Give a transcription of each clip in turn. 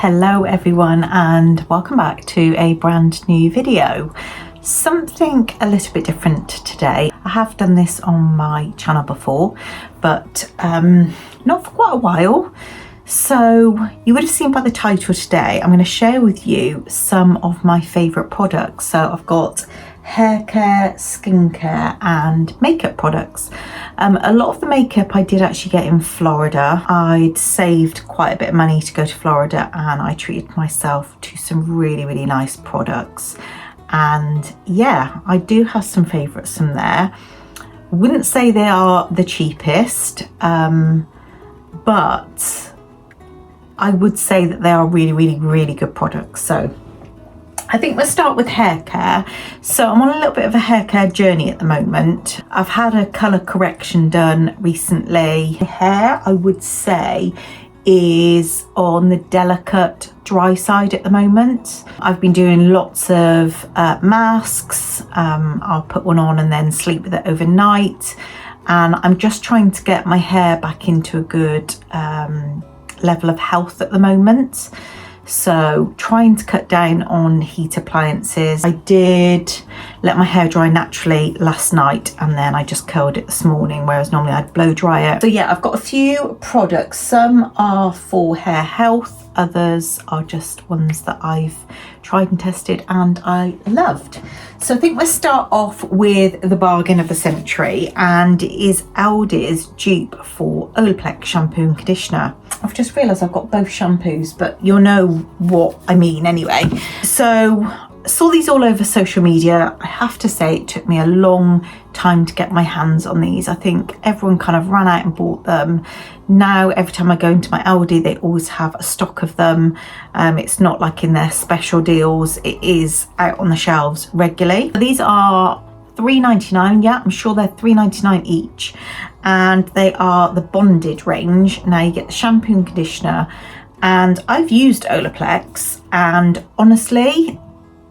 Hello everyone and welcome back to a brand new video. Something a little bit different today. I have done this on my channel before, but not for quite a while. So you would have seen by the title today, I'm going to share with you some of my favourite products. So I've got hair care, skincare and makeup products. A lot of the makeup I did actually get in Florida. I'd saved quite a bit of money to go to Florida and I treated myself to some really nice products. And yeah, I do have some favourites from there. Wouldn't say they are the cheapest, but I would say that they are really good products. So I think we'll start with hair care. So I'm on a little bit of a hair care journey at the moment. I've had a colour correction done recently. My hair, I would say, is on the delicate dry side at the moment. I've been doing lots of masks. I'll put one on and then sleep with it overnight. And I'm just trying to get my hair back into a good level of health at the moment. So trying to cut down on heat appliances. I did let my hair dry naturally last night and then I just curled it this morning, whereas normally I'd blow dry it. So yeah, I've got a few products. Some are for hair health, others are just ones that I've tried and tested and I loved. So I think we'll start off with the bargain of the century, and it is Aldi's dupe for Olaplex shampoo and conditioner. I've just realised I've got both shampoos, but you'll know what I mean anyway. So I saw these all over social media. I have to say it took me a long time to get my hands on these. I think everyone kind of ran out and bought them. Now every time I go into my Aldi, they always have a stock of them. It's not like in their special deals, it is out on the shelves regularly. These are $3.99. yeah, I'm sure they're $3.99 each, and they are the bonded range. Now you get the shampoo and conditioner, and I've used Olaplex and honestly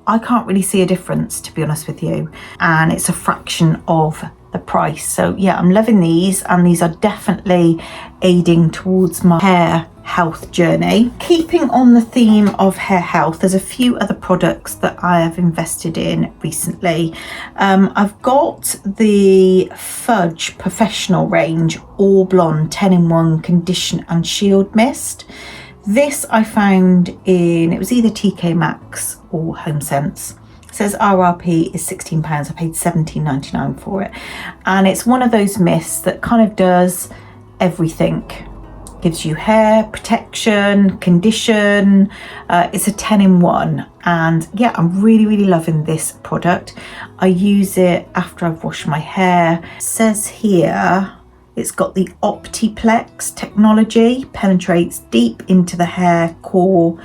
I can't really see a difference, to be honest with you, and it's a fraction of the price. So yeah, I'm loving these, and these are definitely aiding towards my hair health journey. Keeping on the theme of hair health, there's a few other products that I have invested in recently. I've got the Fudge Professional range All Blonde 10-in-1 Condition and Shield Mist. This I found in, it was either TK Maxx or HomeSense. It says RRP is £16. I paid $17.99 for it. And it's one of those mists that kind of does everything. Gives you hair protection, condition. It's a 10-in-1. And yeah, I'm really loving this product. I use it after I've washed my hair. It says here, it's got the Optiplex technology, penetrates deep into the hair core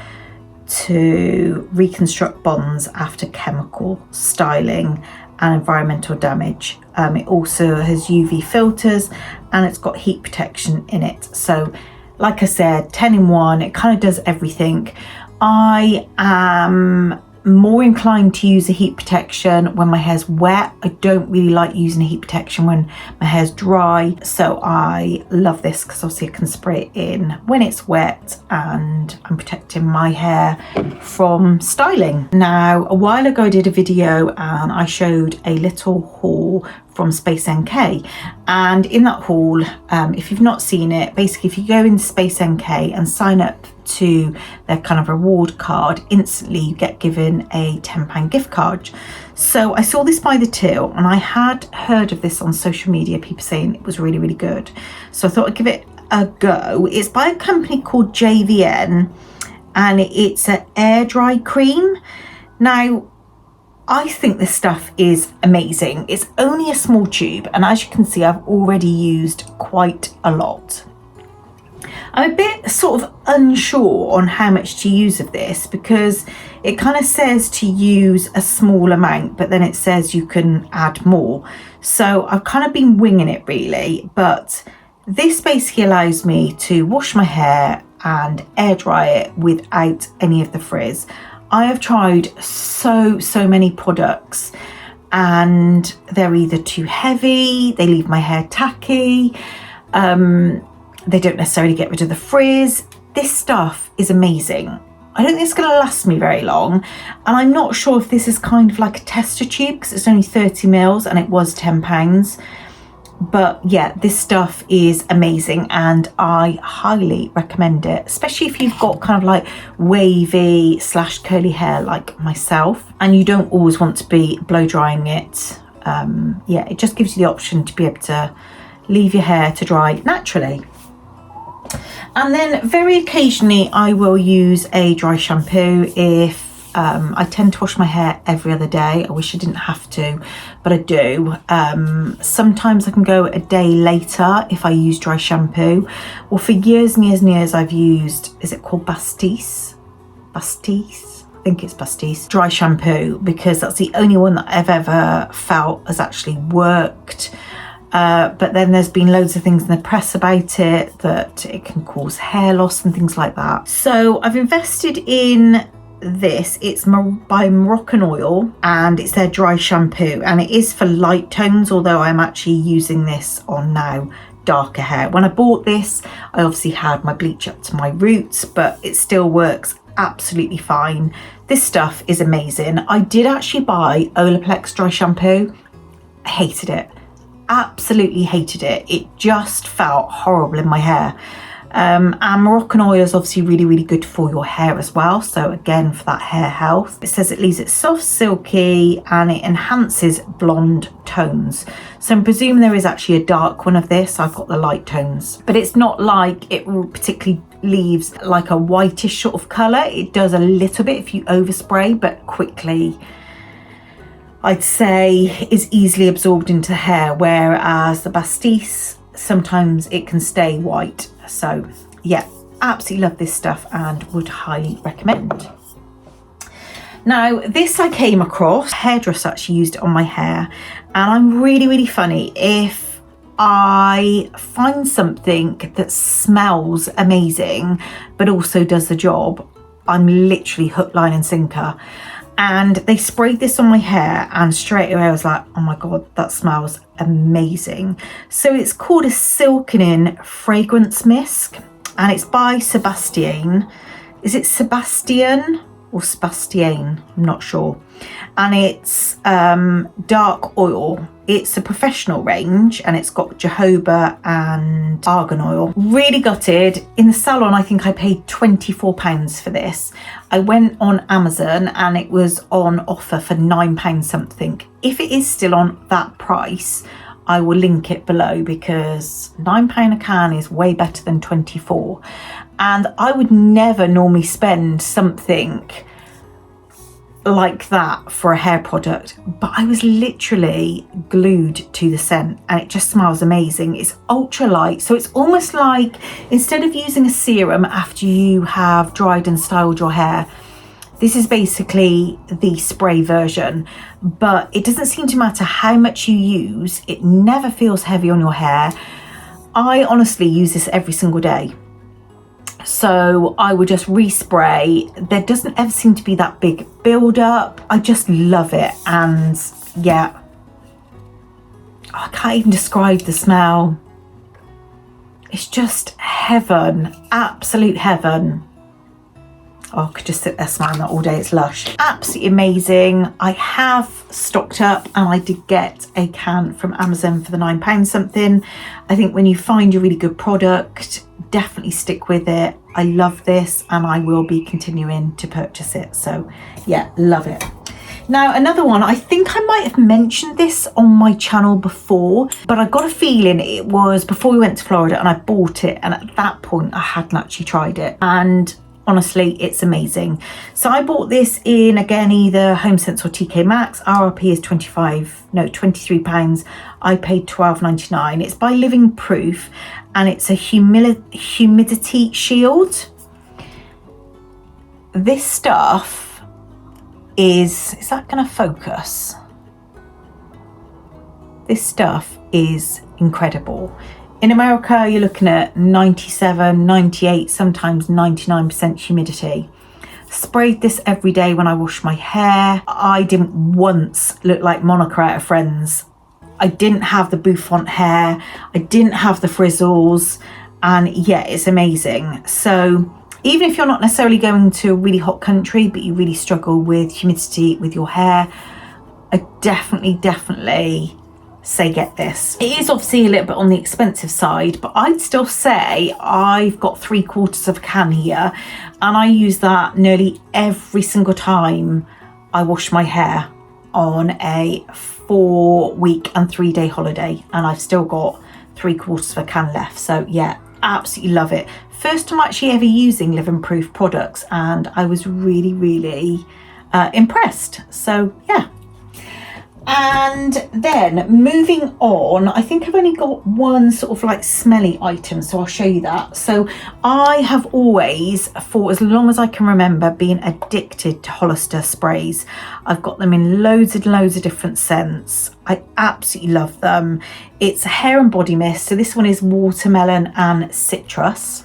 to reconstruct bonds after chemical styling and environmental damage. It also has UV filters and it's got heat protection in it. So like I said, 10-in-1, it kind of does everything. I am more inclined to use a heat protection when my hair's wet. I don't really like using a heat protection when my hair's dry. So I love this because obviously I can spray it in when it's wet and I'm protecting my hair from styling. Now, a while ago I did a video and I showed a little haul from Space NK, and in that haul, if you've not seen it, basically if you go in Space NK and sign up to their kind of reward card, instantly you get given a £10 gift card. So I saw this by the till and I had heard of this on social media, people saying it was really good. So I thought I'd give it a go. It's by a company called JVN and it's an air dry cream. Now I think this stuff is amazing. It's only a small tube, and as you can see, I've already used quite a lot. I'm a bit sort of unsure on how much to use of this because it kind of says to use a small amount, but then it says you can add more. So I've kind of been winging it really, but this basically allows me to wash my hair and air dry it without any of the frizz. I have tried so many products and they're either too heavy, they leave my hair tacky, they don't necessarily get rid of the frizz. This stuff is amazing. I don't think it's going to last me very long, and I'm not sure if this is kind of like a tester tube because it's only 30 mils and it was £10. But yeah, this stuff is amazing and I highly recommend it, especially if you've got kind of like wavy / curly hair like myself and you don't always want to be blow drying it. Yeah, it just gives you the option to be able to leave your hair to dry naturally. And then very occasionally I will use a dry shampoo if I tend to wash my hair every other day. I wish I didn't have to, but I do. Sometimes I can go a day later if I use dry shampoo. Well, for years and years and years I've used, is it called Bastisse? I think it's Bastisse dry shampoo, because that's the only one that I've ever felt has actually worked. But then there's been loads of things in the press about it, that it can cause hair loss and things like that. So I've invested in this. It's by Moroccan Oil and it's their dry shampoo, and it is for light tones, although I'm actually using this on now darker hair. When I bought this, I obviously had my bleach up to my roots, but it still works absolutely fine. This stuff is amazing. I did actually buy Olaplex dry shampoo. I hated it. Absolutely hated it. It just felt horrible in my hair. And Moroccan oil is obviously really, really good for your hair as well. So again, for that hair health, it says it leaves it soft, silky, and it enhances blonde tones. So I'm presuming there is actually a dark one of this. I've got the light tones, but it's not like it particularly leaves like a whitish sort of colour. It does a little bit if you overspray, but quickly, I'd say, is easily absorbed into the hair, whereas the Bastisse, sometimes it can stay white. So yeah, absolutely love this stuff and would highly recommend. Now this I came across, a hairdresser actually used it on my hair, and I'm really, really funny. If I find something that smells amazing but also does the job, I'm literally hook, line and sinker. And they sprayed this on my hair and straight away I was like, oh my God, that smells amazing. So it's called a Silkening fragrance mist and it's by Sebastian. Is it Sebastian or Sebastian? I'm not sure. And it's dark oil. It's a professional range and it's got jojoba and argan oil. Really gutted. In the salon, I think I paid £24 for this. I went on Amazon and it was on offer for £9 something. If it is still on that price, I will link it below, because £9 a can is way better than 24. And I would never normally spend something like that for a hair product, but I was literally glued to the scent and it just smells amazing. It's ultra light, so it's almost like instead of using a serum after you have dried and styled your hair, this is basically the spray version, but it doesn't seem to matter how much you use. It never feels heavy on your hair. I honestly use this every single day. So I would just respray. There doesn't ever seem to be that big build up. I just love it. And yeah, I can't even describe the smell. It's just heaven, absolute heaven. Oh, I could just sit there smelling that all day. It's lush. Absolutely amazing. I have stocked up and I did get a can from Amazon for the £9 something. I think when you find a really good product, definitely stick with it. I love this and I will be continuing to purchase it. So yeah, love it. Now another one, I think I might have mentioned this on my channel before, but I got a feeling it was before we went to Florida and I bought it, and at that point I hadn't actually tried it, and honestly it's amazing. So I bought this in, again, either HomeSense or TK Maxx. RRP is £23. I paid £12.99. It's by Living Proof and it's a humidity shield. This stuff is that gonna focus? This stuff is incredible. In America, you're looking at 97, 98, sometimes 99% humidity. Sprayed this every day when I wash my hair. I didn't once look like Monica out of Friends. I didn't have the bouffant hair. I didn't have the frizzles. And yeah, it's amazing. So Even if you're not necessarily going to a really hot country, but you really struggle with humidity with your hair, I definitely say get this. It is obviously a little bit on the expensive side, but I'd still say I've got 3/4 of a can here, and I use that nearly every single time I wash my hair on a 4-week and 3-day holiday, and I've still got 3/4 of a can left. So yeah, absolutely love it. First time actually ever using Living Proof products, and I was really impressed. So yeah. And then moving on, I think I've only got one sort of like smelly item, so I'll show you that. So I have always, for as long as I can remember, been addicted to Hollister sprays. I've got them in loads and loads of different scents. I absolutely love them. It's a hair and body mist, so this one is watermelon and citrus.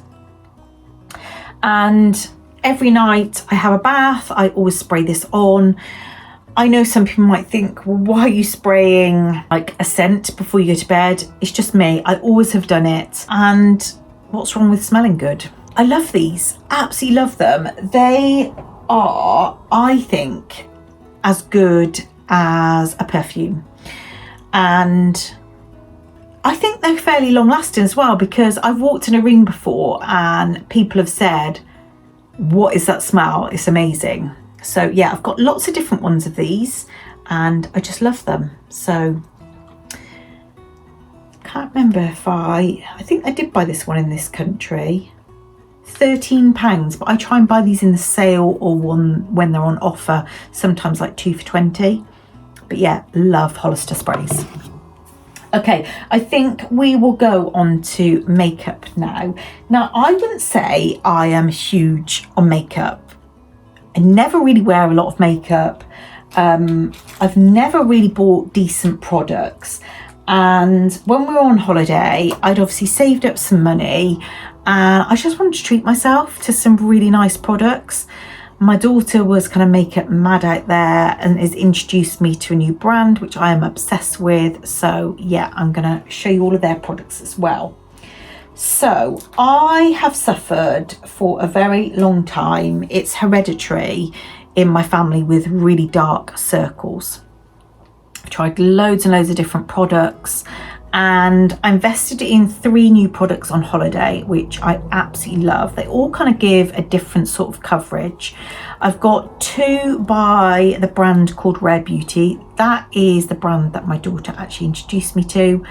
And every night I have a bath, I always spray this on. I know some people might think, well, why are you spraying like a scent before you go to bed? It's just me. I always have done it. And what's wrong with smelling good? I love these. Absolutely love them. They are, I think, as good as a perfume. And I think they're fairly long lasting as well, because I've walked in a ring before and people have said, what is that smell? It's amazing. So yeah, I've got lots of different ones of these and I just love them. So can't remember if I think I did buy this one in this country, £13, but I try and buy these in the sale or one when they're on offer, sometimes like 2 for 20. But yeah, love Hollister sprays. Okay, I think we will go on to makeup now. Now, I wouldn't say I am huge on makeup. I never really wear a lot of makeup. I've never really bought decent products. And when we were on holiday, I'd obviously saved up some money and I just wanted to treat myself to some really nice products. My daughter was kind of makeup mad out there and has introduced me to a new brand, which I am obsessed with. So yeah, I'm gonna show you all of their products as well. So I have suffered for a very long time. It's hereditary in my family with really dark circles. I've tried loads and loads of different products and I invested in 3 new products on holiday, which I absolutely love. They all kind of give a different sort of coverage. I've got 2 by the brand called Rare Beauty. That is the brand that my daughter actually introduced me to.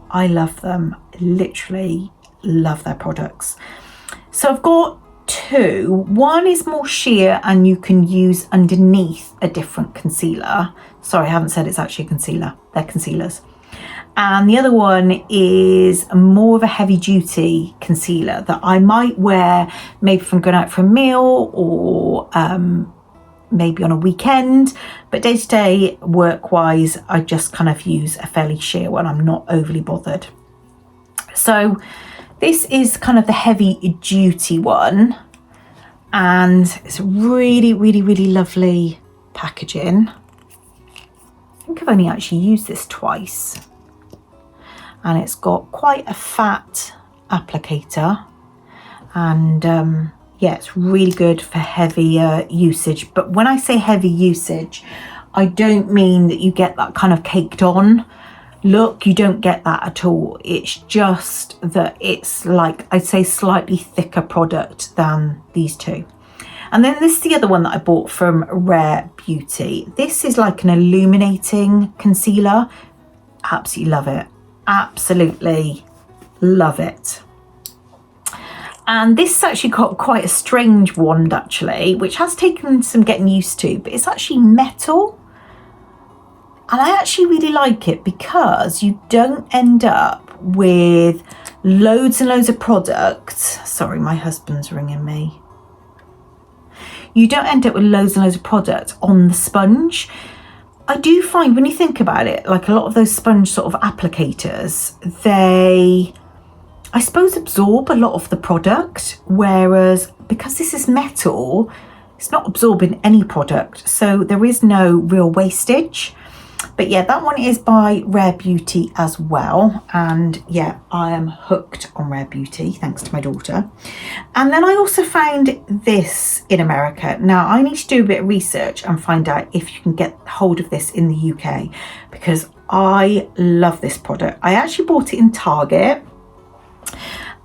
I love them, literally love their products. So I've got 2. One is more sheer and you can use underneath a different concealer. Sorry, I haven't said it's actually a concealer. They're concealers. And the other one is more of a heavy duty concealer that I might wear maybe if I'm going out for a meal or maybe on a weekend. But day to day work wise, I just kind of use a fairly sheer one. I'm not overly bothered. So this is kind of the heavy duty one, and it's really lovely packaging. I think I've only actually used this twice, and it's got quite a fat applicator, and yeah, it's really good for heavier usage. But when I say heavy usage, I don't mean that you get that kind of caked on look. You don't get that at all. It's just that it's like, I'd say, slightly thicker product than these 2. And then this is the other one that I bought from Rare Beauty. This is like an illuminating concealer. Absolutely love it. Absolutely love it. And this is actually got quite a strange wand actually, which has taken some getting used to, but it's actually metal. And I actually really like it because you don't end up with loads and loads of products. Sorry, my husband's ringing me. You don't end up with loads and loads of product on the sponge. I do find when you think about it, like a lot of those sponge sort of applicators, they, I suppose, absorb a lot of the product. Whereas because this is metal, it's not absorbing any product. So there is no real wastage. But yeah, that one is by Rare Beauty as well. And yeah, I am hooked on Rare Beauty, thanks to my daughter. And then I also found this in America. Now, I need to do a bit of research and find out if you can get hold of this in the UK, because I love this product. I actually bought it in Target.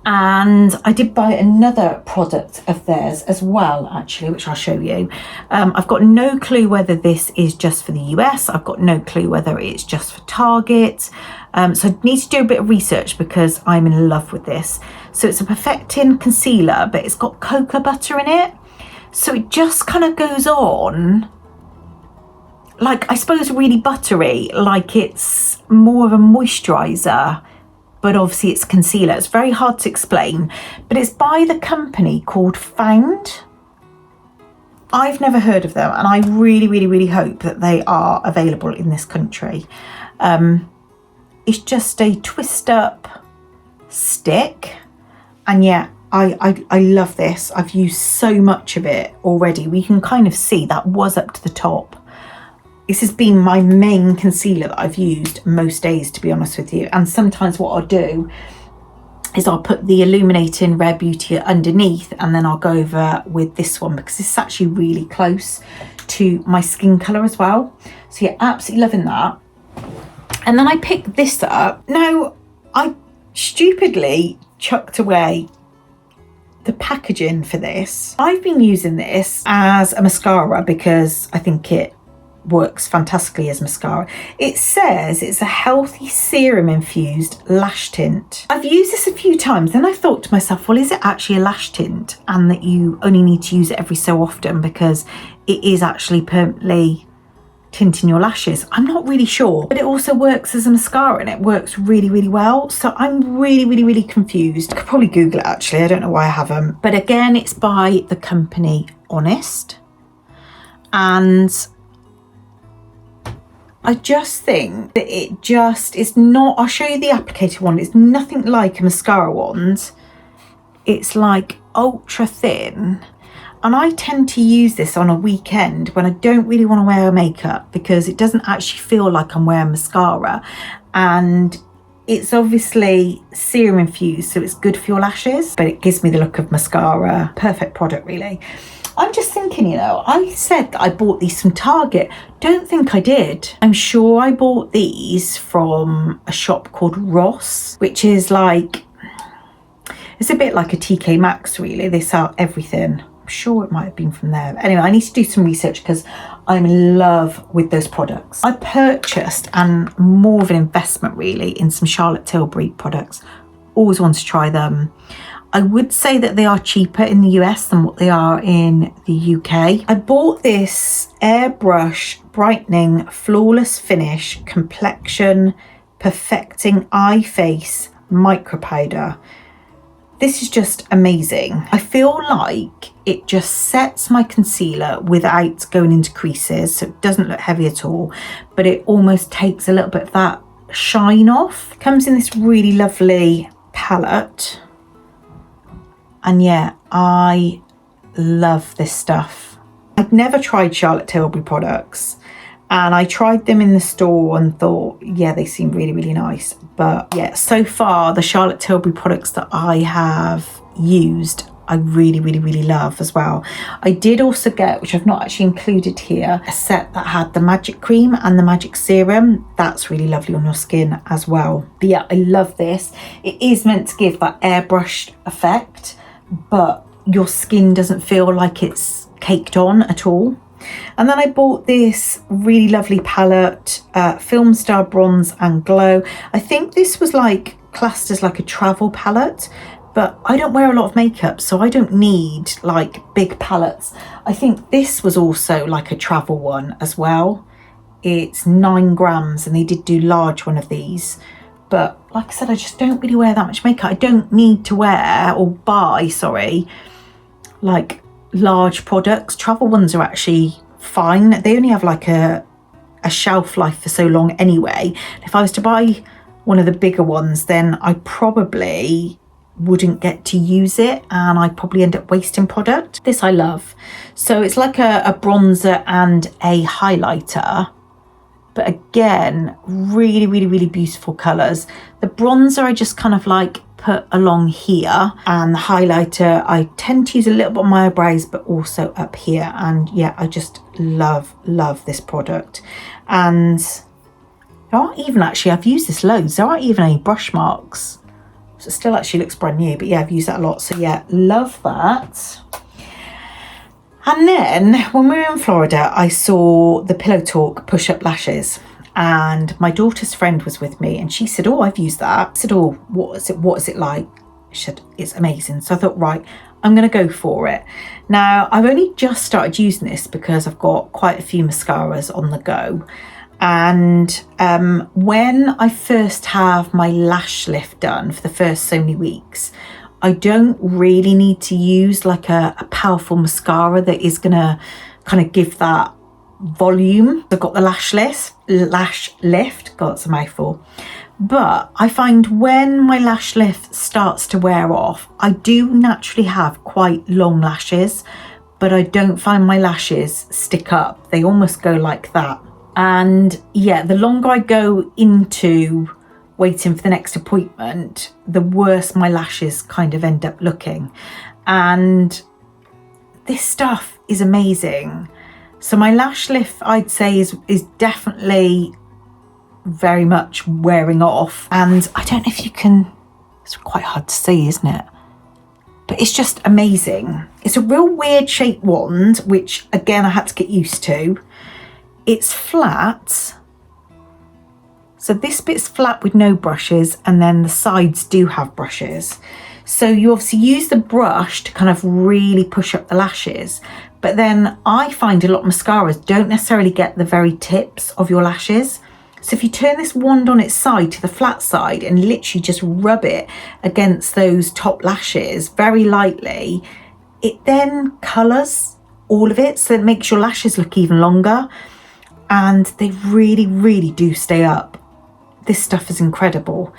And I did buy another product of theirs as well, actually, which I'll show you. I've got no clue whether this is just for the US. I've got no clue whether it's just for Target. So I need to do a bit of research because I'm in love with this. So it's a perfecting concealer, but it's got cocoa butter in it. So it just kind of goes on, like, I suppose really buttery, like it's more of a moisturizer, but obviously it's concealer. It's very hard to explain, but it's by the company called Found. I've never heard of them, and I really, really, really hope that they are available in this country. It's just a twist up stick, and yeah, I love this. I've used so much of it already. We can kind of see that was up to the top. This has been my main concealer that I've used most days, to be honest with you. And sometimes what I'll do is I'll put the Illuminating Rare Beauty underneath, and then I'll go over with this one because it's actually really close to my skin colour as well. So yeah, absolutely loving that. And then I picked this up. Now, I stupidly chucked away the packaging for this. I've been using this as a mascara because I think it works fantastically as mascara. It says it's a healthy serum infused lash tint. I've used this a few times, then I thought to myself, well, is it actually a lash tint and that you only need to use it every so often because it is actually permanently tinting your lashes? I'm not really sure, but it also works as a mascara and it works really, really well. So I'm really, really, really confused. I could probably Google it actually. I don't know why I haven't. But again, it's by the company Honest. And I just think that it's not, I'll show you the applicator one. It's nothing like a mascara wand. It's like ultra thin. And I tend to use this on a weekend when I don't really want to wear makeup because it doesn't actually feel like I'm wearing mascara. And it's obviously serum infused, so it's good for your lashes, but it gives me the look of mascara. Perfect product, really. I'm just thinking, you know, I said that I bought these from Target. Don't think I did. I'm sure I bought these from a shop called Ross, which is like, it's a bit like a TK Maxx, really. They sell everything. I'm sure it might have been from there. Anyway, I need to do some research because I'm in love with those products. I purchased, and more of an investment really, in some Charlotte Tilbury products. Always want to try them. I would say that they are cheaper in the US than what they are in the UK. I bought this Airbrush Brightening Flawless Finish Complexion Perfecting Eye Face Micropoder. This is just amazing. I feel like it just sets my concealer without going into creases, so it doesn't look heavy at all, but it almost takes a little bit of that shine off. It comes in this really lovely palette. And yeah, I love this stuff. I'd never tried Charlotte Tilbury products, and I tried them in the store and thought, yeah, they seem really, really nice. But yeah, so far the Charlotte Tilbury products that I have used, I really, really, really love as well. I did also get, which I've not actually included here, a set that had the magic cream and the magic serum. That's really lovely on your skin as well. But yeah, I love this. It is meant to give that airbrushed effect, but your skin doesn't feel like it's caked on at all. And then I bought this really lovely palette, Film Star Bronze and Glow. I think this was like classed as like a travel palette, but I don't wear a lot of makeup, so I don't need like big palettes. I think this was also like a travel one as well. It's 9 grams, and they did do large one of these. But like I said, I just don't really wear that much makeup. I don't need to wear or buy, sorry, like large products. Travel ones are actually fine. They only have like a shelf life for so long anyway. If I was to buy one of the bigger ones, then I probably wouldn't get to use it, and I'd probably end up wasting product. This I love. So it's like a bronzer and a highlighter. But again, really, really, really beautiful colours. The bronzer I just kind of like put along here, and the highlighter I tend to use a little bit on my eyebrows but also up here. And yeah, I just love this product. And there aren't even, actually, I've used this loads, there aren't even any brush marks, so it still actually looks brand new. But yeah, I've used that a lot, so yeah, love that. And then when we were in Florida, I saw the Pillow Talk push-up lashes, and my daughter's friend was with me, and she said, oh, I've used that. I said, oh, what is it like? She said, it's amazing. So I thought, right, I'm going to go for it. Now, I've only just started using this because I've got quite a few mascaras on the go. And when I first have my lash lift done for the first so many weeks, I don't really need to use like a powerful mascara that is going to kind of give that volume. I've got the lash lift, God, it's a mouthful. But I find when my lash lift starts to wear off, I do naturally have quite long lashes, but I don't find my lashes stick up. They almost go like that. And yeah, the longer I go into waiting for the next appointment, the worse my lashes kind of end up looking. And this stuff is amazing. So my lash lift, I'd say, is definitely very much wearing off. And I don't know if you can, it's quite hard to see, isn't it? But it's just amazing. It's a real weird shaped wand, which again, I had to get used to. It's flat. So this bit's flat with no brushes, and then the sides do have brushes. So you obviously use the brush to kind of really push up the lashes. But then I find a lot of mascaras don't necessarily get the very tips of your lashes. So if you turn this wand on its side to the flat side and literally just rub it against those top lashes very lightly, it then colours all of it. So it makes your lashes look even longer. And they really, really do stay up. This stuff is incredible.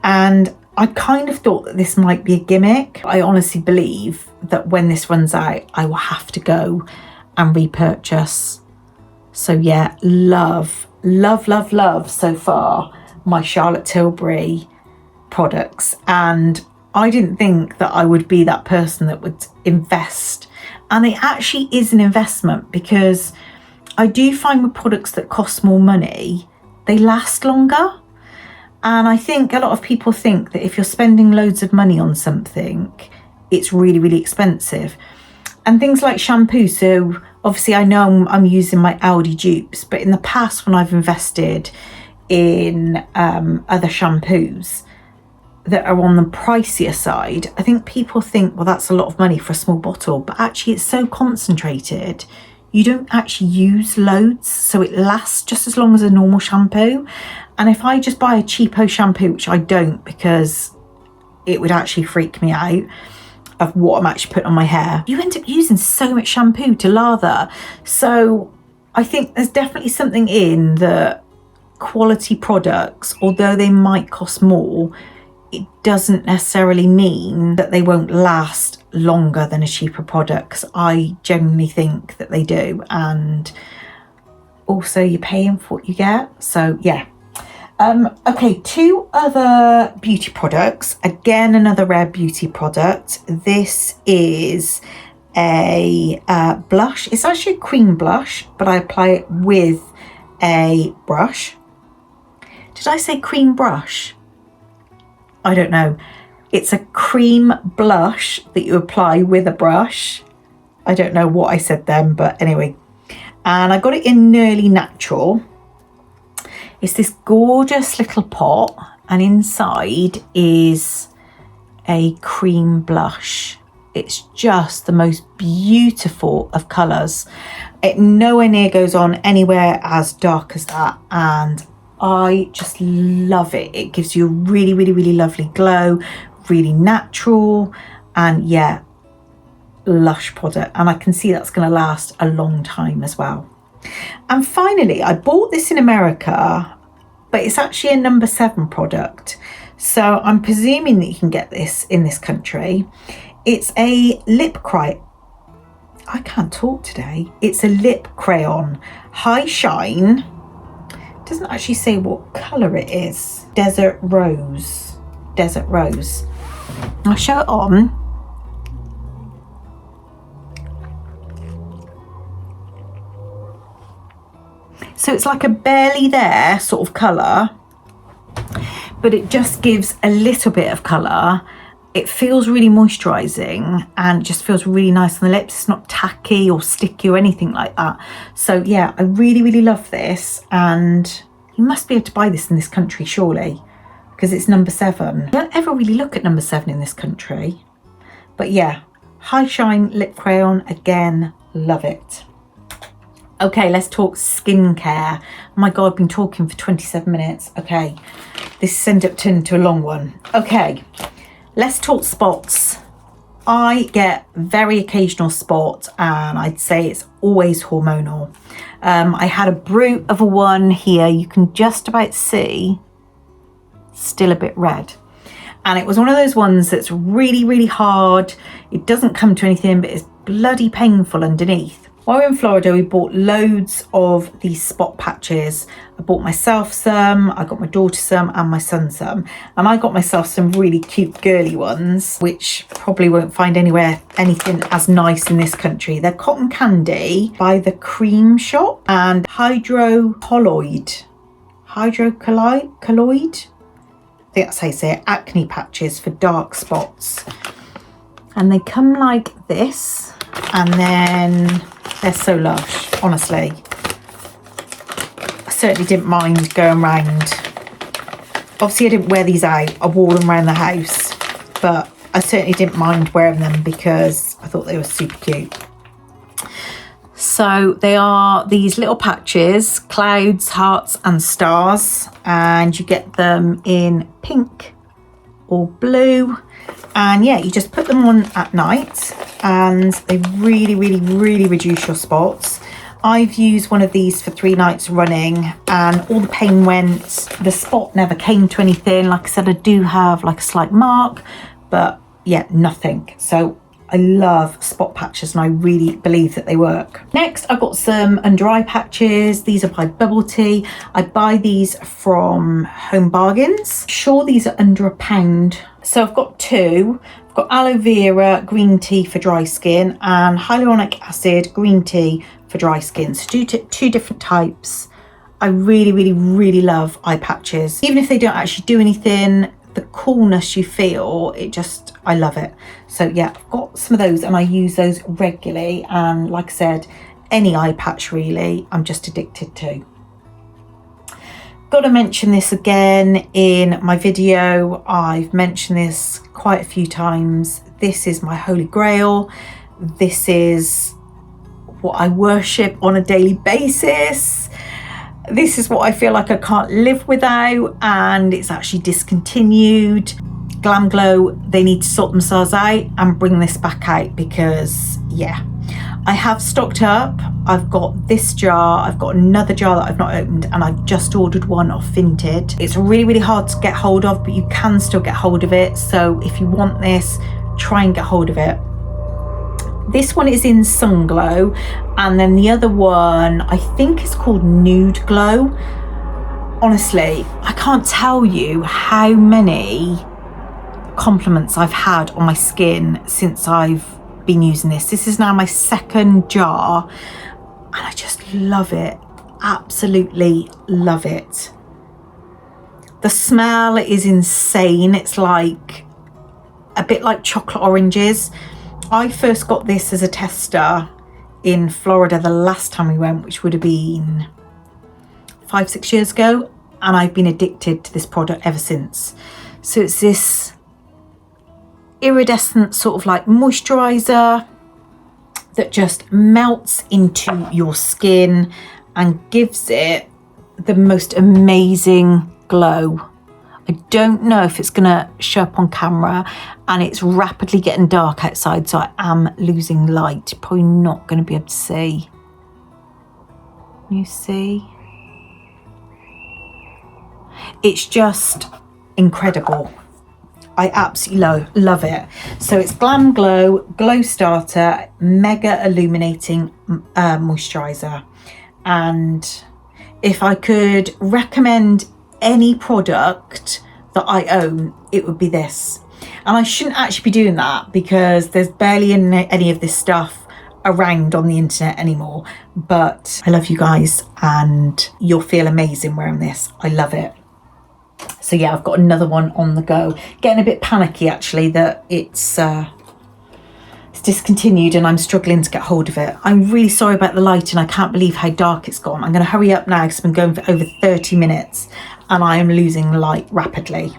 And I kind of thought that this might be a gimmick. I honestly believe that when this runs out, I will have to go and repurchase. So yeah, love so far my Charlotte Tilbury products. And I didn't think that I would be that person that would invest. And it actually is an investment, because I do find with products that cost more money, they last longer. And I think a lot of people think that if you're spending loads of money on something, it's really, really expensive. And things like shampoo. So obviously I know I'm using my Aldi dupes, but in the past when I've invested in other shampoos that are on the pricier side, I think people think, well, that's a lot of money for a small bottle. But actually it's so concentrated, you don't actually use loads, so it lasts just as long as a normal shampoo. And if I just buy a cheapo shampoo, which I don't because it would actually freak me out of what I'm actually putting on my hair, you end up using so much shampoo to lather. So I think there's definitely something in the quality products, although they might cost more, it doesn't necessarily mean that they won't last longer than a cheaper product, because I genuinely think that they do. And also you're paying for what you get. So yeah. Okay, two other beauty products. Again, another Rare Beauty product. This is a blush. It's actually a cream blush, but I apply it with a brush. Did I say cream brush? I don't know. It's a cream blush that you apply with a brush. I don't know what I said then, but anyway. And I got it in Nearly Natural. It's this gorgeous little pot, and inside is a cream blush. It's just the most beautiful of colours. It nowhere near goes on anywhere as dark as that, and I just love it. It gives you a really, really, really lovely glow, really natural, and yeah, lush product. And I can see that's going to last a long time as well. And finally, I bought this in America, but it's actually a number 7 product. So I'm presuming that you can get this in this country. It's a lip crayon. I can't talk today. It's a lip crayon Hi Shine. doesn't actually say what colour it is. Desert Rose. Desert Rose. I'll show it on. So it's like a barely there sort of colour, but it just gives a little bit of colour. It feels really moisturising and just feels really nice on the lips. It's not tacky or sticky or anything like that. So yeah, I really, really love this, and you must be able to buy this in this country surely, because it's number 7. I don't ever really look at number 7 in this country. But yeah, Hi Shine lip crayon, again, love it. Okay, let's talk skincare. Oh my God, I've been talking for 27 minutes. Okay, this ended up turning into a long one. Okay, let's talk spots. I get very occasional spots, and I'd say it's always hormonal. I had a brute of a one here. You can just about see, still a bit red. And it was one of those ones that's really, really hard. It doesn't come to anything, but it's bloody painful underneath. While we were in Florida, we bought loads of these spot patches. I bought myself some, I got my daughter some, and my son some. And I got myself some really cute girly ones, which probably won't find anywhere anything as nice in this country. They're cotton candy by the Cream Shop and hydrocolloid. Hydrocolloid? I think that's how you say it. Acne patches for dark spots. And they come like this, and then they're so lush, honestly. I certainly didn't mind going round. Obviously I didn't wear these out, I wore them around the house, but I certainly didn't mind wearing them because I thought they were super cute. So they are these little patches, clouds, hearts and stars, and you get them in pink or blue. And yeah, you just put them on at night and they really, really, really reduce your spots. I've used one of these for 3 nights running and all the pain went. The spot never came to anything. Like I said, I do have like a slight mark, but yeah, nothing. So I love spot patches and I really believe that they work. Next, I've got some under eye patches. These are by Bubble Tea. I buy these from Home Bargains. Sure, these are under £1. So I've got 2. I've got aloe vera green tea for dry skin and hyaluronic acid green tea for dry skin. So two different types. I really, really, really love eye patches. Even if they don't actually do anything, the coolness you feel, I love it. So yeah, I've got some of those and I use those regularly. And like I said, any eye patch really, I'm just addicted to. Got to mention this again in my video. I've mentioned this quite a few times. This is my holy grail. This is what I worship on a daily basis. This is what I feel like I can't live without, and it's actually discontinued. Glam Glow, they need to sort themselves out and bring this back out because yeah, I have stocked up. I've got this jar, I've got another jar that I've not opened, and I've just ordered one off Vinted. It's really, really hard to get hold of, but you can still get hold of it. So if you want this, try and get hold of it. This one is in Sun Glow, and then the other one I think is called Nude Glow. Honestly, I can't tell you how many compliments I've had on my skin since I've been using this. This is now my 2nd jar and I just love it. Absolutely love it. The smell is insane. It's like a bit like chocolate oranges. I first got this as a tester in Florida the last time we went, which would have been 5-6 years ago, and I've been addicted to this product ever since. So it's this iridescent sort of like moisturizer that just melts into your skin and gives it the most amazing glow. I don't know if it's gonna show up on camera, and it's rapidly getting dark outside, so I am losing light. Probably not gonna be able to see. You see? It's just incredible. I absolutely love it. So it's Glam Glow Glow Starter Mega Illuminating Moisturizer, and if I could recommend any product that I own, it would be this. And I shouldn't actually be doing that because there's barely any of this stuff around on the internet anymore. But I love you guys and you'll feel amazing wearing this. I love it. So yeah, I've got another one on the go. Getting a bit panicky actually that it's discontinued and I'm struggling to get hold of it. I'm really sorry about the lighting. I can't believe how dark it's gone. I'm going to hurry up now because I've been going for over 30 minutes and I am losing light rapidly.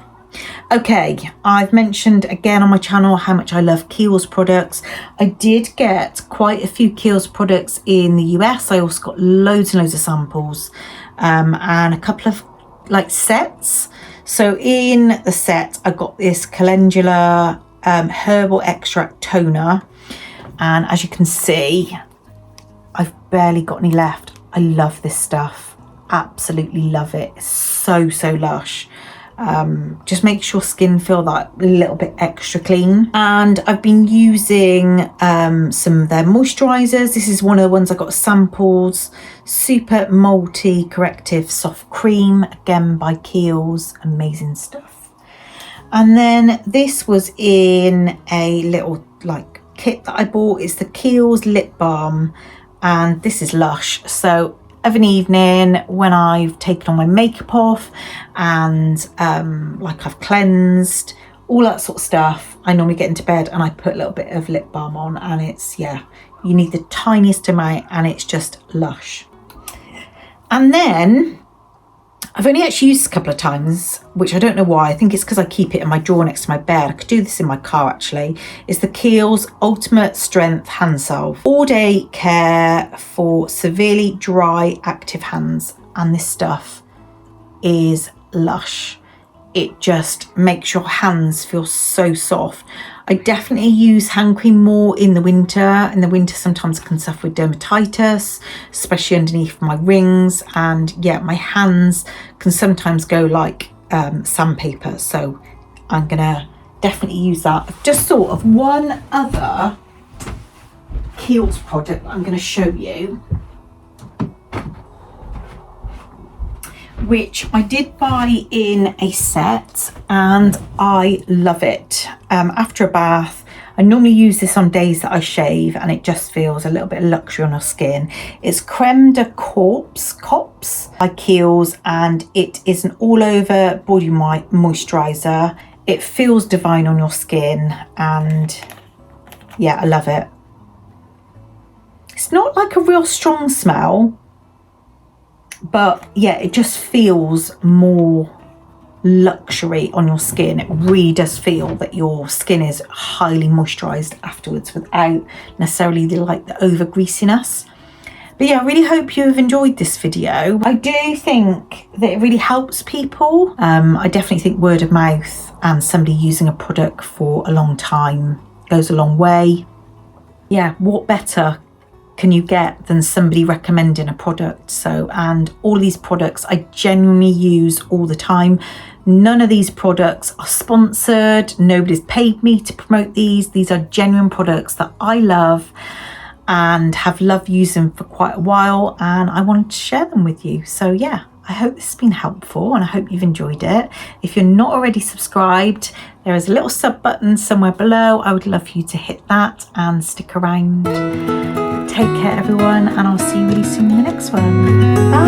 Okay, I've mentioned again on my channel how much I love Kiehl's products. I did get quite a few Kiehl's products in the US. I also got loads and loads of samples and a couple of like sets. So in the set I got this calendula herbal extract toner, and as you can see I've barely got any left. I love this stuff, absolutely love it. It's so lush. Just makes your skin feel that little bit extra clean. And I've been using some of their moisturizers. This is one of the ones I got samples. Super Multi Corrective Soft Cream, again by Kiehl's, amazing stuff. And then this was in a little like kit that I bought. It's the Kiehl's lip balm, and this is lush. So of an evening when I've taken all my makeup off and like I've cleansed, all that sort of stuff, I normally get into bed and I put a little bit of lip balm on, and it's, yeah, you need the tiniest amount and it's just lush. And then I've only actually used this a couple of times, which I don't know why. I think it's because I keep it in my drawer next to my bed. I could do this in my car actually. It's the Kiehl's Ultimate Strength Hand Salve. All-day care for severely dry, active hands. And this stuff is lush. It just makes your hands feel so soft. I definitely use hand cream more in the winter. In the winter, sometimes I can suffer with dermatitis, especially underneath my rings. And yeah, my hands can sometimes go like sandpaper. So I'm gonna definitely use that. I've just thought of one other Kiehl's product that I'm gonna show you, which I did buy in a set and I love it. After a bath, I normally use this on days that I shave and it just feels a little bit of luxury on our skin. It's Creme de Corps by Kiehl's, and it is an all over body moisturizer. It feels divine on your skin and yeah, I love it. It's not like a real strong smell, but yeah, it just feels more luxury on your skin. It really does feel that your skin is highly moisturized afterwards without necessarily the over greasiness. But yeah, I really hope you have enjoyed this video. I do think that it really helps people. I definitely think word of mouth and somebody using a product for a long time goes a long way. Yeah, what better can you get than somebody recommending a product? So, and all these products I genuinely use all the time. None of these products are sponsored. Nobody's paid me to promote these. These are genuine products that I love and have loved using for quite a while, and I wanted to share them with you. So yeah, I hope this has been helpful and I hope you've enjoyed it. If you're not already subscribed, there is a little sub button somewhere below. I would love for you to hit that and stick around. Take care everyone, and I'll see you really soon in the next one. Bye.